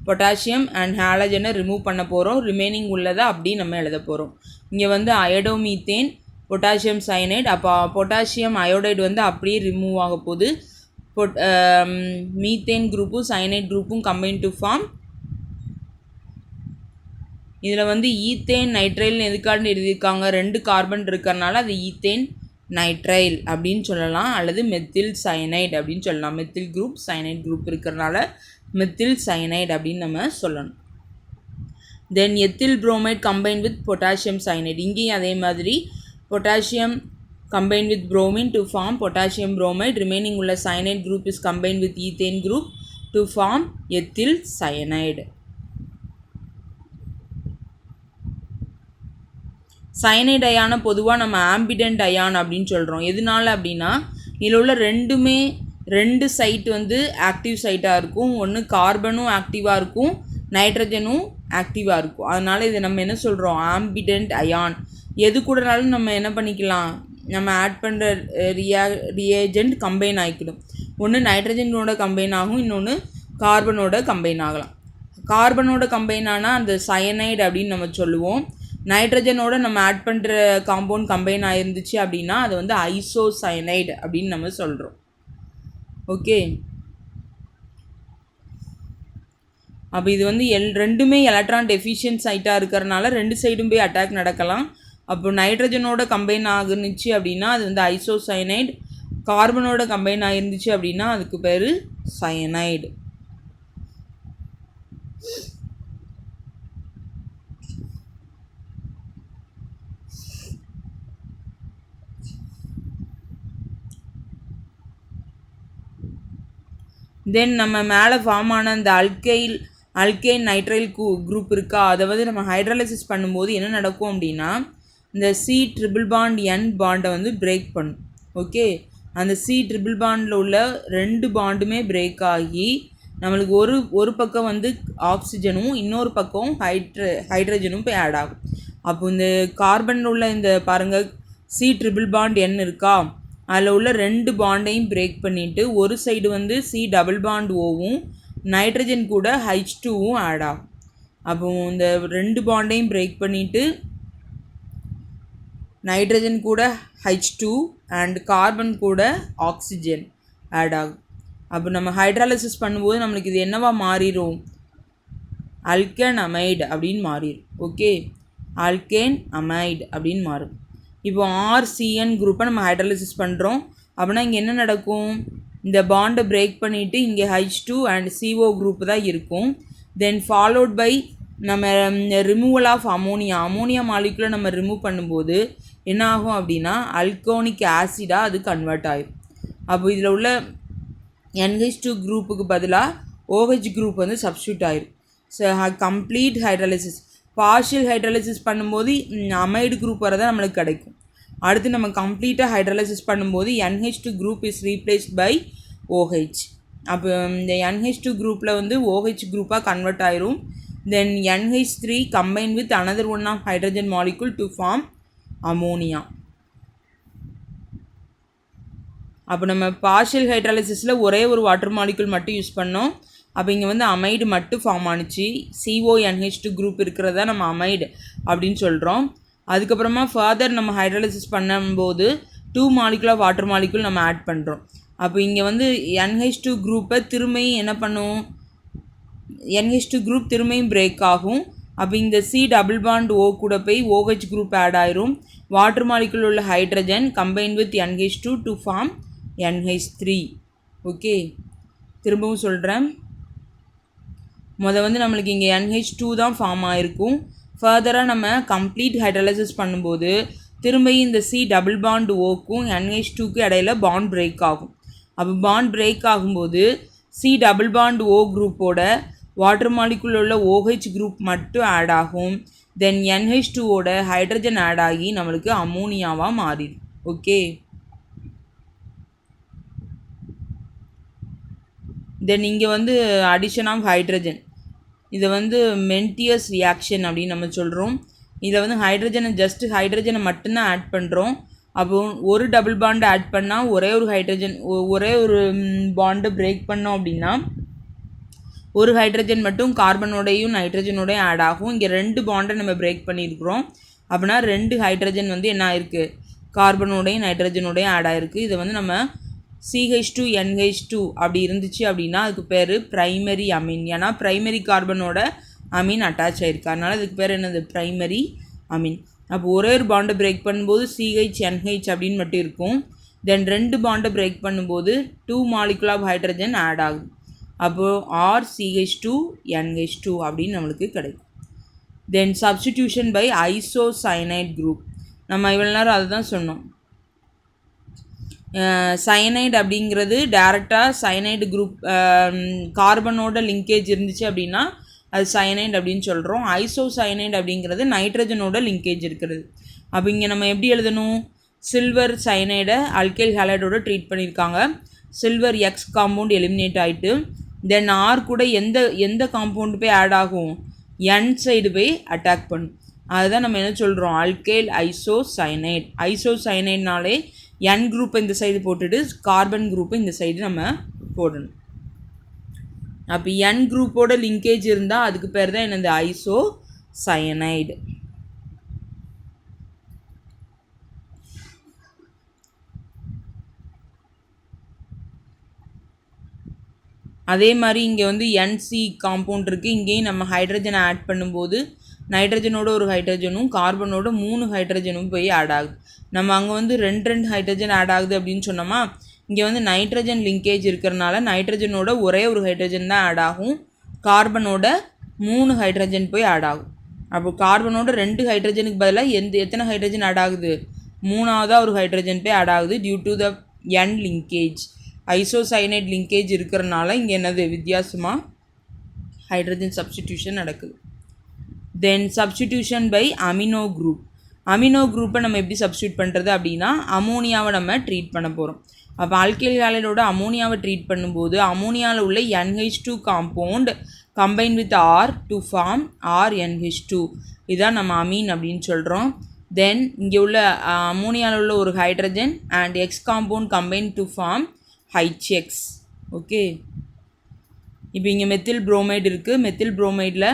பொட்டாசியம் அண்ட் ஹாலஜனை ரிமூவ் பண்ண போகிறோம், ரிமைனிங் உள்ளதை அப்படி நம்ம எழுத போகிறோம். இங்கே வந்து அயோடோமீத்தேன் பொட்டாசியம் சயனைடு. அப்போ பொட்டாசியம் அயோடைடு வந்து அப்படியே ரிமூவ் ஆக போகுது. மீத்தேன் குரூப்பும் சயனைட் குரூப்பும் கம்பைன் டு ஃபார்ம். இதில் வந்து ஈத்தேன் நைட்ரைல்னு எதுக்காண்டு எழுதியிருக்காங்க, 2 கார்பன் இருக்கிறனால அது ஈத்தேன் நைட்ரைல் அப்படின்னு சொல்லலாம், அல்லது மெத்தில் சயனைடு அப்படின்னு சொல்லலாம். மெத்தில் குரூப் சயனைட் குரூப் இருக்கிறனால மெத்தில் சயனைடு அப்படின்னு நம்ம சொல்லணும். Then ethyl bromide combine with potassium cyanide. இங்கேயும் அதே மாதிரி potassium combined with bromine to form potassium bromide. Remaining உள்ள cyanide group is combined with ethane group to form ethyl cyanide. Cyanide அயானை பொதுவாக நம்ம ஆம்பிடென்ட் அயான் அப்படின்னு சொல்கிறோம். எதனால அப்படின்னா இதில் உள்ள 2 சைட் வந்து ஆக்டிவ் சைட்டாக இருக்கும். ஒன்று கார்பனும் ஆக்டிவாக இருக்கும், நைட்ரஜனும் ஆக்டிவாக இருக்கும். அதனால் இதை நம்ம என்ன சொல்கிறோம், ஆம்பிடென்ட் அயான். எது கூடனாலும் நம்ம என்ன பண்ணிக்கலாம், நம்ம ஆட் பண்ணுற ரியேஜென்ட் கம்பைன் ஆகிக்கிடும். ஒன்று நைட்ரஜனோட கம்பைன் ஆகும், இன்னொன்று கார்பனோட கம்பைன் ஆகலாம். கார்பனோட கம்பைன் ஆனால் அந்த சயனைடு அப்படின்னு நம்ம சொல்லுவோம். நைட்ரஜனோட நம்ம ஆட் பண்ணுற காம்பவுண்ட் கம்பைன் ஆகிருந்துச்சு அப்படின்னா அது வந்து ஐசோசயனைடு அப்படின்னு நம்ம சொல்கிறோம். ஓகே, அப்போ இது வந்து ரெண்டுமே எலக்ட்ரான் டெஃபிஷியன்ட் சைட்டாக இருக்கிறனால 2 சைடும் போய் அட்டாக் நடக்கலாம். அப்போ நைட்ரஜனோட கம்பைன் ஆகுனுச்சு அப்படின்னா அது வந்து ஐசோசயனைடு, கார்பனோட கம்பைன் ஆகிருந்துச்சு அப்படின்னா அதுக்கு பேர் சயனைடு. தென் நம்ம மேலே ஃபார்ம் ஆன அந்த அல்கைன் நைட்ரைல் குரூப் இருக்கா, அதை வந்து நம்ம ஹைட்ராலிசிஸ் பண்ணும்போது என்ன நடக்கும் அப்படின்னா இந்த C ட்ரிபிள் பாண்ட் N பாண்டை வந்து பிரேக் பண்ணும். ஓகே, அந்த C ட்ரிபிள் பாண்டில் உள்ள 2 பாண்டுமே பிரேக் ஆகி நம்மளுக்கு ஒரு பக்கம் வந்து ஆக்சிஜனும் இன்னொரு பக்கம் ஹைட்ரஜனும் போய் ஆட் ஆகும். அப்போ இந்த கார்பனில் உள்ள இந்த பாருங்கள் சி ட்ரிபிள் பாண்ட் N இருக்கா, அதில் உள்ள 2 பாண்டையும் பிரேக் பண்ணிவிட்டு ஒரு சைடு வந்து சி டபுள் பாண்ட் ஓவும் நைட்ரஜன் கூட H2வும் ஆட் ஆகும். அப்போ இந்த 2 பாண்டையும் பிரேக் பண்ணிவிட்டு நைட்ரஜன் கூட H2 அண்ட் கார்பன் கூட ஆக்சிஜன் ஆட் ஆகும். அப்போ நம்ம ஹைட்ராலிசிஸ் பண்ணும்போது நம்மளுக்கு இது என்னவா மாறிடும், அல்கேன் அமைடு அப்படின்னு மாறிடும். ஓகே, அல்கேன் அமைடு அப்படின்னு மாறும். இப்போ ஆர்சிஎன் குரூப்பை நம்ம ஹைட்ராலிசிஸ் பண்ணுறோம் அப்படின்னா இங்கே என்ன நடக்கும், இந்த பாண்டை பிரேக் பண்ணிவிட்டு இங்கே H2 அண்ட் CO குரூப் தான் இருக்கும். தென் ஃபாலோட் பை நம்ம ரிமூவல் ஆஃப் அமோனியா மாலிகுலை நம்ம ரிமூவ் பண்ணும்போது என்ன ஆகும் அப்படின்னா அல்கோனிக் ஆசிடாக அது கன்வெர்ட் ஆகும். அப்போ இதில் உள்ள NH2 குரூப்புக்கு பதிலாக OH குரூப் வந்து சப்ஸ்டியூட் ஆயிரும். So complete hydrolysis, partial hydrolysis பண்ணும்போது அமைடு குரூப் வரதான் நம்மளுக்கு கிடைக்கும். அடுத்து நம்ம கம்ப்ளீட்டாக ஹைட்ராலிசிஸ் பண்ணும்போது NH2 group is replaced by OH. அப்போ இந்த NH2 குரூப்பில் வந்து OH குரூப்பாக கன்வெர்ட் ஆயிரும். தென் NH3 combine with another one of hydrogen molecule to form ammonia. அப்போ நம்ம பார்ஷியல் ஹைட்ராலிசிஸில் ஒரே ஒரு வாட்டர் மாலிகுல் மட்டும் யூஸ் பண்ணோம். அப்போ இங்கே வந்து அமைடு மட்டும் ஃபார்ம் ஆனிச்சு. CONH2 குரூப் இருக்கிறதா நம்ம அமைடு அப்படின்னு சொல்கிறோம். அதுக்கப்புறமா ஃபர்தர் நம்ம ஹைட்ராலிசிஸ் பண்ணும்போது 2 மாலிகுல் ஆஃப் வாட்டர் மாலிகுல் நம்ம ஆட் பண்ணுறோம். அப்போ இங்கே வந்து NH2 குரூப்பை திரும்பியும் என்ன பண்ணும், NH2 குரூப் திரும்பியும் பிரேக் ஆகும். அப்போ இந்த சி டபுள் பாண்ட் ஓ கூட போய் OH குரூப் ஆட் ஆயிரும். வாட்டர் மாலிகுல் உள்ள hydrogen combine with NH2 to form NH3. Okay, திரும்பவும் சொல்கிறேன். வந்து நம்மளுக்கு இங்கே NH2 தான் ஃபார்ம் ஆகிருக்கும். ஃபர்தராக நம்ம கம்ப்ளீட் ஹைட்ராலிசிஸ் பண்ணும்போது திரும்பியும் இந்த சி டபுள் பாண்ட் ஓக்கும் NH2க்கு இடையில பாண்ட் பிரேக் ஆகும். அப்போ பாண்ட் பிரேக் ஆகும்போது சி டபுள் பாண்ட் ஓ குரூப்போட வாட்டர் மாலிகுல் உள்ள OH குரூப் மட்டும் ஆட் ஆகும். தென் NH2ஓட ஹைட்ரஜன் ஆட் ஆகி நம்மளுக்கு அமோனியாவாக மாறிடும். ஓகே, தென் இங்கே வந்து அடிஷன் ஆஃப் ஹைட்ரஜன், இதை வந்து மென்டியஸ் ரியாக்ஷன் அப்படின்னு நம்ம சொல்கிறோம். இதை வந்து ஹைட்ரஜனை மட்டும்தான் ஆட் பண்ணுறோம். அப்போ ஒரு டபுள் பாண்டு ஆட் பண்ணால் ஒரே ஒரு பாண்டை பிரேக் பண்ணோம் அப்படின்னா ஒரு ஹைட்ரஜன் மட்டும் கார்பனோடையும் நைட்ரஜனோடையும் ஆட் ஆகும். இங்கே 2 பாண்டை நம்ம பிரேக் பண்ணியிருக்கிறோம். அப்படின்னா 2 ஹைட்ரஜன் வந்து என்ன ஆயிருக்கு, கார்பனோடையும் நைட்ரஜனோடையும் ஆட் ஆகிருக்கு. இதை வந்து நம்ம CH2NH2 அப்படி இருந்துச்சு அப்படின்னா அதுக்கு பேர் ப்ரைமரி அமீன். ஏன்னா ப்ரைமரி கார்பனோட அமீன் அட்டாச் ஆகிருக்கு, அதனால் இதுக்கு பேர் என்னது, ப்ரைமரி அமீன். அப்போ ஒரே ஒரு பாண்டை பிரேக் பண்ணும்போது CHNH அப்படின்னு மட்டும் இருக்கும். தென் 2 பாண்டை பிரேக் பண்ணும்போது 2 மாலிகுல் ஆஃப் ஹைட்ரஜன் ஆட் ஆகும். அப்போது RCH2NH2 அப்படின்னு நம்மளுக்கு கிடைக்கும். தென் சப்ஸ்டிடியூஷன் பை ஐசோசயனைட் குரூப், நம்ம இவ்வளோ நேரம் அதை தான் சொன்னோம். சயனைடு அப்படிங்கிறது டேரெக்டாக சயனைடு குரூப் கார்பனோட லிங்கேஜ் இருந்துச்சு அப்படின்னா அது சயனைடு அப்படின்னு சொல்கிறோம். ஐசோசயனைடு அப்படிங்கிறது நைட்ரஜனோட லிங்கேஜ் இருக்கிறது. அப்போ இங்கே நம்ம எப்படி எழுதணும், சில்வர் சயனைடை அல்கைல் ஹேலைடோட ட்ரீட் பண்ணியிருக்காங்க. சில்வர் எக்ஸ் காம்பவுண்ட் எலிமினேட் ஆகிட்டு தென் ஆர் கூட எந்த காம்பவுண்டு போய் ஆட் ஆகும், என் சைடு போய் அட்டாக் பண்ணும். அதுதான் நம்ம என்ன சொல்கிறோம், அல்கைல் ஐசோசயனைட். ஐசோசயனைட்னாலே என் குரூப்பை இந்த சைடு போட்டுட்டு கார்பன் குரூப்பை இந்த சைடு நம்ம போடணும். அப்போ என் குரூப்போட லிங்கேஜ் இருந்தால் அதுக்கு பேர் தான் என்னது, ஐசோசயனைடு. அதே மாதிரி இங்கே வந்து NC காம்பவுண்ட் இருக்குது. இங்கேயும் நம்ம ஹைட்ரஜனை ஆட் பண்ணும்போது நைட்ரஜனோட ஒரு ஹைட்ரஜனும் கார்பனோட 3 ஹைட்ரஜனும் போய் ஆட் ஆகுது. நம்ம அங்கே வந்து 2 ஹைட்ரஜன் ஆட் ஆகுது அப்படின்னு சொன்னோமா, இங்கே வந்து நைட்ரஜன் லிங்கேஜ் இருக்கிறனால நைட்ரஜனோட ஒரே ஒரு ஹைட்ரஜன் தான் ஆட் ஆகும், கார்பனோட 3 ஹைட்ரஜன் போய் ஆட் ஆகும். அப்போ கார்பனோட 2 ஹைட்ரஜனுக்கு பதிலாக எத்தனை ஹைட்ரஜன் ஆட் ஆகுது, 3ஆவதாக ஒரு ஹைட்ரஜன் போய் ஆட் ஆகுது due to the N linkage. Isocyanide linkage இருக்கிறனால இங்கே என்னது, வித்தியாசமாக ஹைட்ரஜன் சப்ஸ்டிடியூஷன் நடக்குது. Then substitution by amino group. Amino குரூப்பை நம்ம எப்படி சப்ஸ்டியூட் பண்ணுறது அப்படின்னா அமோனியாவை நம்ம ட்ரீட் பண்ண போகிறோம். அப்போ ஆல்கைல் ஹேலைடோட அமோனியாவை ட்ரீட் பண்ணும்போது அமோனியாவில் உள்ள NH2 compound combine with R to form RNH2. இதுதான் நம்ம அமீன் அப்படின்னு சொல்கிறோம். தென் இங்கே உள்ள அமோனியாவில் உள்ள ஒரு hydrogen and X compound combine to form HX. Okay, இப்போ இங்கே மெத்தில் புரோமைடு இருக்குது. மெத்தில் புரோமைடில்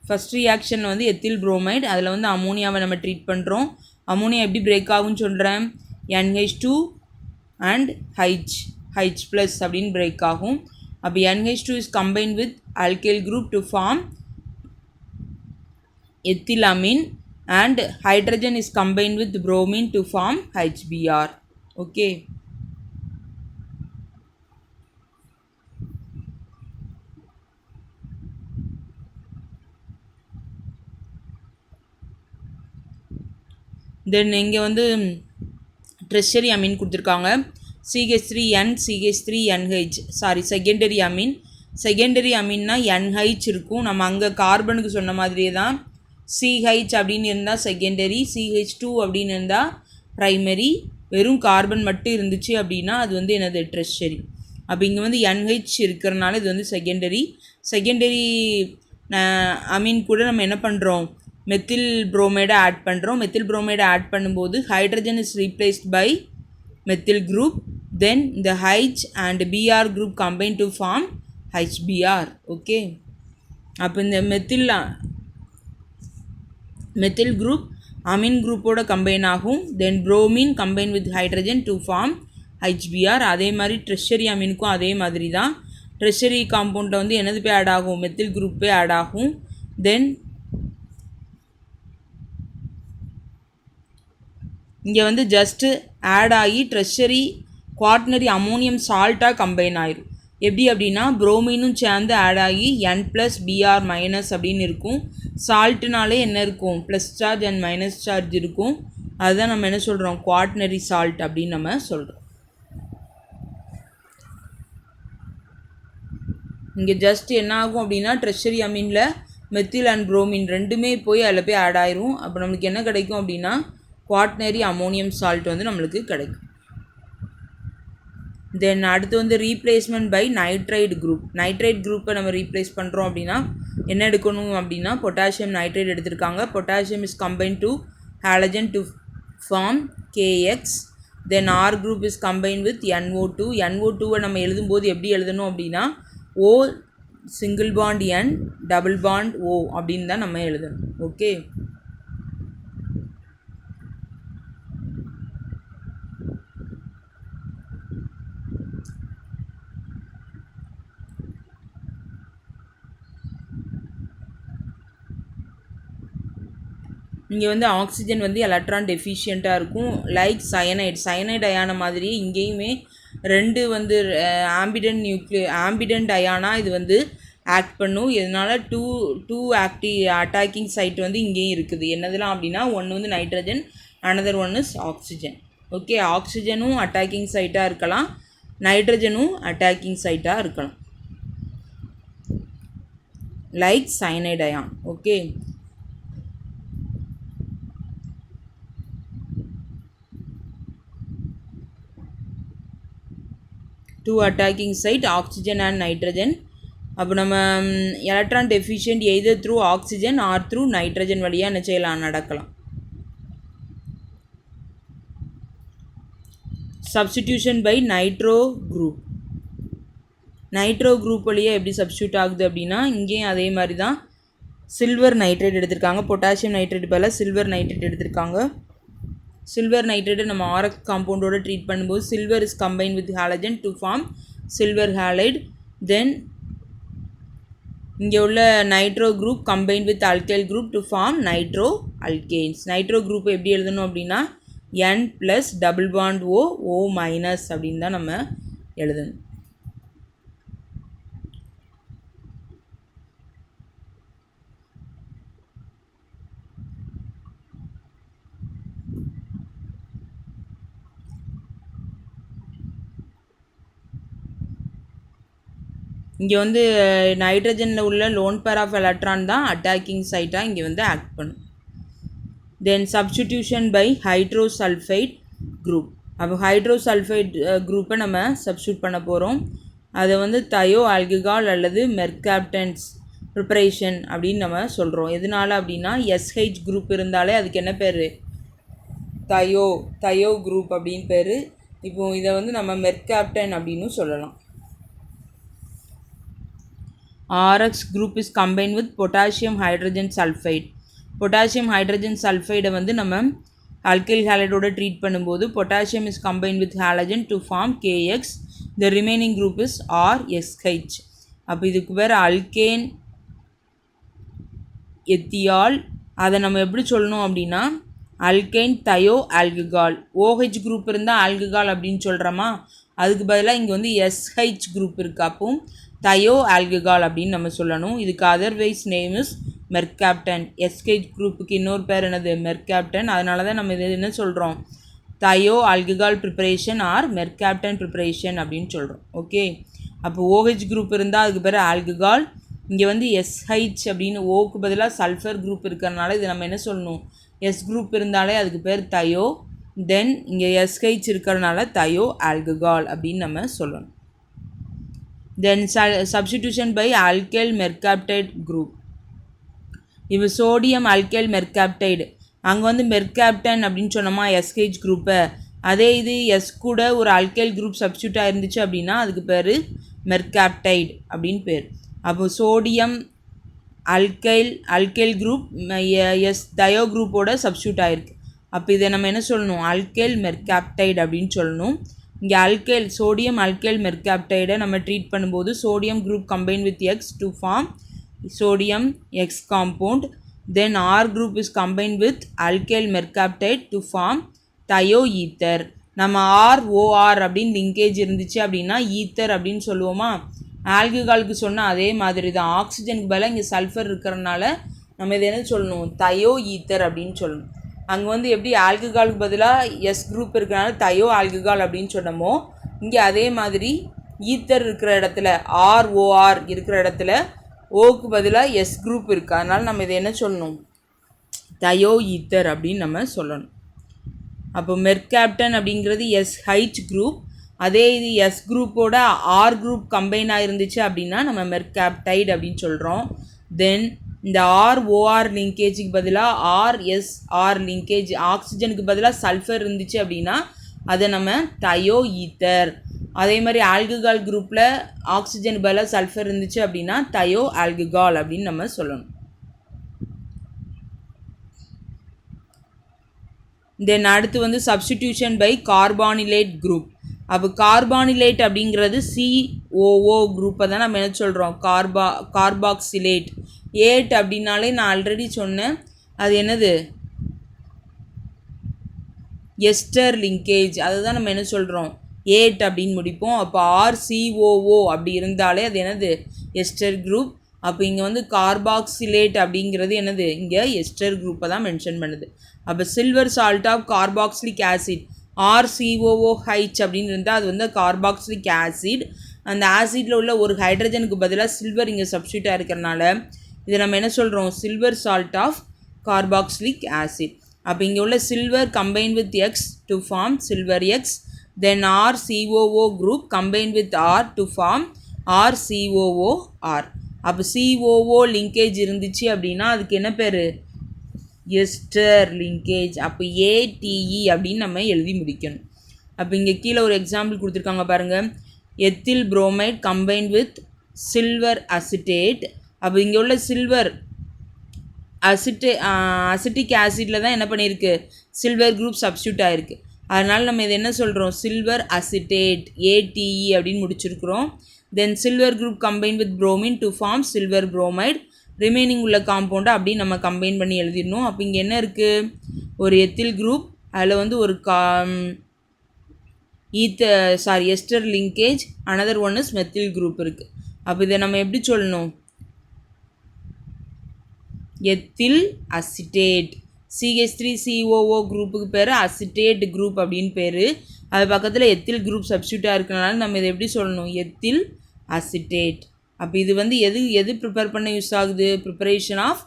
ஃபஸ்ட் ரியாக்ஷனில் வந்து எத்தில் புரோமைடு, அதில் வந்து அமோனியாவை நம்ம ட்ரீட் பண்ணுறோம். அமோனியா எப்படி பிரேக் ஆகும்னு சொல்கிறேன், NH2 அண்ட் H ப்ளஸ் அப்படின்னு பிரேக் ஆகும். அப்போ NH2 is combine with alkyl group to form ethylamine and hydrogen is combined with bromine to form HBr. Okay. Then இங்கே வந்து ட்ரெஷரி அமீன் கொடுத்துருக்காங்க. CH3N CH3NH, sorry secondary amine. Secondary அமீன்னா NH இருக்கும். நம்ம அங்கே கார்பனுக்கு சொன்ன மாதிரியே தான் CH அப்படின்னு இருந்தால் செகண்டரி, CH2 அப்படின்னு இருந்தால் ப்ரைமரி. வெறும் கார்பன் மட்டும் இருந்துச்சு அப்படின்னா அது வந்து என்னது ட்ரெஷரி. அப்போ இங்கே வந்து NH இருக்கிறனால இது வந்து செகண்டரி. செகண்டரி அமீன் கூட நம்ம என்ன பண்ணுறோம், மெத்தில் புரோமைடை ஆட் பண்ணுறோம். மெத்தில் புரோமைடை ஆட் பண்ணும்போது hydrogen is replaced by methyl group. Then இந்த H and Br group combine to form HBr. Okay, அப்போ இந்த மெத்தில் குரூப் அமீன் குரூப்போட கம்பைன் ஆகும். Then bromine combine with hydrogen to form HBr. அதே மாதிரி ட்ரெஷரி அமீனுக்கும் அதே மாதிரி தான். ட்ரெஷரி காம்பவுண்டில் வந்து என்னது போய் ஆட் ஆகும், மெத்தில் குரூப் போய் ஆட் ஆகும். தென் இங்கே வந்து ஜஸ்ட்டு ஆட் ஆகி ட்ரெஷரி குவாட்டர்னரி அமோனியம் சால்ட்டாக கம்பைன் ஆயிரும். எப்படி அப்படின்னா புரோமினும் சேர்ந்து ஆட் ஆகி N+Br- அப்படின்னு இருக்கும். சால்ட்டுனாலே என்ன இருக்கும், plus charge and minus charge இருக்கும். அதுதான் நம்ம என்ன சொல்கிறோம், குவாட்டர்னரி சால்ட் அப்படின்னு நம்ம சொல்கிறோம். இங்கே ஜஸ்ட் என்ன ஆகும் அப்படின்னா ட்ரெஷரி அமீனில் மெத்தில் அண்ட் புரோமின் ரெண்டுமே போய் அதில் போய் ஆட் ஆயிரும். அப்போ நம்மளுக்கு என்ன கிடைக்கும் அப்படின்னா குவாட்டர்னரி அமோனியம் சால்ட் வந்து நம்மளுக்கு கிடைக்கும். தென் அடுத்து வந்து replacement by nitrite group. Nitrite குரூப்பை நம்ம ரீப்ளேஸ் பண்ணுறோம் அப்படின்னா என்ன எடுக்கணும் அப்படின்னா பொட்டாசியம் நைட்ரைட் எடுத்திருக்காங்க. Potassium is combine to halogen to form KX. Then R group is combine with NO2. NO2வை நம்ம எழுதும்போது எப்படி எழுதணும் அப்படின்னா O single bond N double bond O அப்படின்னு தான் நம்ம எழுதணும். ஓகே, இங்கே வந்து ஆக்சிஜன் வந்து எலக்ட்ரான் டெஃபிஷியண்ட்டாக இருக்கும். லைக் சயனைட் அயான மாதிரியே இங்கேயுமே ரெண்டு வந்து ஆம்பிடன்ட் அயானாக இது வந்து ஆக்ட் பண்ணும். இதனால் டூ அட்டாக்கிங் சைட் வந்து இங்கேயும் இருக்குது. என்னதெல்லாம் அப்படின்னா ஒன்று வந்து nitrogen, another one is oxygen. Okay, ஆக்சிஜனும் அட்டாக்கிங் சைட்டாக இருக்கலாம், நைட்ரஜனும் அட்டாக்கிங் சைட்டாக இருக்கலாம், like cyanide ion. Okay, two attacking site oxygen and nitrogen. அப்போ நம்ம electron deficient either through oxygen or through nitrogen வழியாக என்ன செய்யலாம், நடக்கலாம். Substitution by nitro group. Nitro group வழியாக எப்படி சப்ஸ்டியூட் ஆகுது அப்படின்னா இங்கேயும் அதே மாதிரி தான். சில்வர் நைட்ரேட் எடுத்திருக்காங்க, பொட்டாசியம் நைட்ரேட் பதிலாக சில்வர் நைட்ரேட் எடுத்திருக்காங்க. சில்வர் நைட்ரேட்டை நம்ம ஆர்எக்ஸ் காம்பவுண்டோட ட்ரீட் பண்ணும்போது silver is combine with halogen to form silver halide. Then இங்கே உள்ள nitro group combine with alkyl group to form nitro alkanes. Nitro குரூப்பை எப்படி எழுதணும் அப்படின்னா N+ double bond O minus அப்படின்னு தான் நம்ம எழுதணும். இங்கே வந்து நைட்ரஜனில் உள்ள லோன் பேர் ஆஃப் எலக்ட்ரான் தான் அட்டாக்கிங் சைட்டாக இங்கே வந்து ஆக்ட் பண்ணும். தென் சப்ஸ்டிடியூஷன் பை ஹைட்ரோசல்ஃபைட் குரூப். அப்போ ஹைட்ரோசல்ஃபைட் குரூப்பை நம்ம சப்ஸ்டியூட் பண்ண போகிறோம். அதை வந்து தயோ ஆல்கஹால் அல்லது மெர்காப்டன்ஸ் ப்ரிப்பரேஷன் அப்படின்னு நம்ம சொல்கிறோம். எதனால அப்படின்னா எஸ்ஹெச் குரூப் இருந்தாலே அதுக்கு என்ன பேர்? தயோ குரூப் அப்படின்னு பேர். இப்போ இதை வந்து நம்ம மெர்காப்டன் அப்படின்னு சொல்லலாம். RX group is combined with potassium hydrogen sulfide. Potassium hydrogen சல்ஃபைடை வந்து நம்ம அல்கைல் ஹேலைடோட ட்ரீட் பண்ணும்போது potassium is combined with halogen to form KX. The remaining group is RSH. அப்போ இதுக்கு பேர் அல்கேன் எத்தியால். அதை நம்ம எப்படி சொல்லணும் அப்படின்னா alkyne thio alcohol. OH group இருந்தால் ஆல்கஹால் அப்படின்னு சொல்கிறோமா, அதுக்கு பதிலாக இங்கே வந்து SH குரூப் இருக்குது, அப்போ தயோ ஆல்கஹால் அப்படின்னு நம்ம சொல்லணும். இதுக்கு otherwise name is mercaptan. SH குரூப்புக்கு இன்னொரு பேர் என்னது? மெர்காப்டன். அதனால தான் நம்ம இது என்ன சொல்கிறோம்? Thio alcohol preparation or mercaptan preparation அப்படின்னு சொல்கிறோம். ஓகே, அப்போ OH குரூப் இருந்தால் அதுக்கு பேர் ஆல்கஹால். இங்கே வந்து SH அப்படின்னு ஓக்கு பதிலாக சல்ஃபர் குரூப் இருக்கிறனால இது நம்ம என்ன சொல்லணும்? S குரூப் இருந்தாலே அதுக்கு பேர் தயோ. தென் இங்கே SH இருக்கிறனால தயோ ஆல்கஹால் அப்படின்னு நம்ம சொல்லணும். Then substitution by alkyl mercaptide group. இப்போ சோடியம் அல்கைல் மெர்காப்டைடு, அங்கே வந்து மெர்காப்டன் அப்படின்னு சொன்னோமா SH குரூப்பை, அதே இது S கூட ஒரு அல்கைல் குரூப் சப்ஸ்டியூட் ஆயிருந்துச்சு அப்படின்னா அதுக்கு பேர் மெர்காப்டைடு அப்படின்னு பேர். அப்போ சோடியம் அல்கைல் குரூப் தயோ குரூப்போட சப்ஸ்டியூட் ஆயிருக்கு. அப்போ இதை நம்ம என்ன சொல்லணும்? அல்கைல் மெர்காப்டைடு அப்படின்னு சொல்லணும். இங்கே சோடியம் அல்கைல் மெர்காப்டைடை நம்ம ட்ரீட் பண்ணும்போது sodium group combine with X to form sodium X compound. Then R group is combine with alkyl mercaptide to form thio ether. நம்ம ROR அப்படின்னு லிங்கேஜ் இருந்துச்சு அப்படின்னா ஈத்தர் அப்படின்னு சொல்லுவோமா. ஆல்கஹாலுக்கு சொன்னால் அதே மாதிரி தான். ஆக்சிஜனுக்கு பதிலாக இங்கே சல்ஃபர் இருக்கிறனால நம்ம இதை என்ன சொல்லணும்? தயோ ஈத்தர் அப்படின்னு சொல்லணும். அங்கே வந்து எப்படி ஆல்கஹாலுக்கு பதிலாக S குரூப் இருக்கிறனால தயோ ஆல்கஹால் அப்படின்னு சொன்னோமோ, இங்கே அதே மாதிரி ஈத்தர் இருக்கிற இடத்துல ROR இருக்கிற இடத்துல ஓக்கு பதிலாக S குரூப் இருக்குது. அதனால் நம்ம இதை என்ன சொல்லணும்? தயோ ஈத்தர் அப்படின்னு நம்ம சொல்லணும். அப்போ மெர்காப்டன் அப்படிங்கிறது SH குரூப். அதே இது S குரூப்போட R குரூப் கம்பைன் ஆகிருந்துச்சு அப்படின்னா நம்ம மெர்காப்டைடு அப்படின்னு சொல்கிறோம். தென் இந்த ROR லிங்கேஜுக்கு பதிலாக RSR லிங்கேஜ், ஆக்சிஜனுக்கு பதிலாக சல்ஃபர் இருந்துச்சு அப்படின்னா அதை நம்ம தயோ ஈத்தர். அதே மாதிரி ஆல்கஹால் குரூப்பில் ஆக்சிஜனுக்கு பதிலாக சல்ஃபர் இருந்துச்சு அப்படின்னா தயோ ஆல்கஹால் அப்படின்னு நம்ம சொல்லணும். தென் அடுத்து வந்து சப்ஸ்டிடியூஷன் பை கார்பானிலேட் குரூப். அப்போ கார்பானிலேட் அப்படிங்கிறது COO குரூப்பை தான் நம்ம என்ன சொல்கிறோம்? கார்பாக்சிலேட். ஏட் அப்படின்னாலே நான் ஆல்ரெடி சொன்னேன், அது என்னது? Ester linkage. அதை தான் நம்ம என்ன சொல்கிறோம்? ஏட் அப்படின்னு முடிப்போம். அப்போ RCOO அப்படி இருந்தாலே அது என்னது? Ester group. அப்போ இங்கே வந்து கார்பாக்சிலேட் அப்படிங்கிறது என்னது? இங்கே எஸ்டர் குரூப்பை தான் மென்ஷன் பண்ணுது. அப்போ silver salt of carboxylic acid RCOOH அப்படின்னு இருந்தால் அது வந்து கார்பாக்சிலிக் ஆசிட். அந்த ஆசிட்டில் உள்ள ஒரு ஹைட்ரஜனுக்கு பதிலாக சில்வர் இங்கே சப்ஸ்டியூட்டாக இருக்கிறனால இதை நம்ம என்ன சொல்கிறோம்? Silver salt of carboxylic acid. அப்போ இங்கே உள்ள silver combine with X to form silver X. Then RCOO group combine with R to form RCOOR. அப்போ COO லிங்கேஜ் இருந்துச்சு அப்படின்னா அதுக்கு என்ன பேர்? Ester linkage. அப்போ ATE அப்படின்னு நம்ம எழுதி முடிக்கணும். அப்போ இங்கே கீழே ஒரு எக்ஸாம்பிள் கொடுத்துருக்காங்க பாருங்கள். Ethyl bromide combine with silver acetate. அப்போ இங்கே உள்ள சில்வர் அசிட்டிக் ஆசிட்டில் தான் என்ன பண்ணியிருக்கு? சில்வர் குரூப் சப்ஸ்டியூட் ஆகிருக்கு. அதனால் நம்ம இதை என்ன சொல்கிறோம்? சில்வர் அசிட்டேட் ATE அப்படின்னு முடிச்சிருக்கிறோம். Then silver group combine with bromine to form silver bromide. Remaining உள்ள காம்பவுண்டை அப்படி நம்ம கம்பைன் பண்ணி எழுதிடணும். அப்போ இங்கே என்ன இருக்குது? ஒரு எத்தில் குரூப், அதில் வந்து ஒரு ester linkage, another one is methyl group இருக்குது. அப்போ இதை நம்ம எப்படி சொல்லணும்? Ethyl acetate. CH3COO குரூப்புக்கு பேர் அசிட்டேட் குரூப் அப்படின்னு பேர். அது பக்கத்தில் எத்தில் குரூப் சப்ஸ்டியூட்டாக இருக்கிறனால நம்ம இதை எப்படி சொல்லணும்? Ethyl acetate. அப்போ இது வந்து எது ப்ரிப்பேர் பண்ண யூஸ் ஆகுது? Preparation of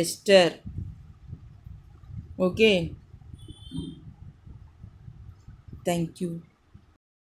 ester. Okay, thank you.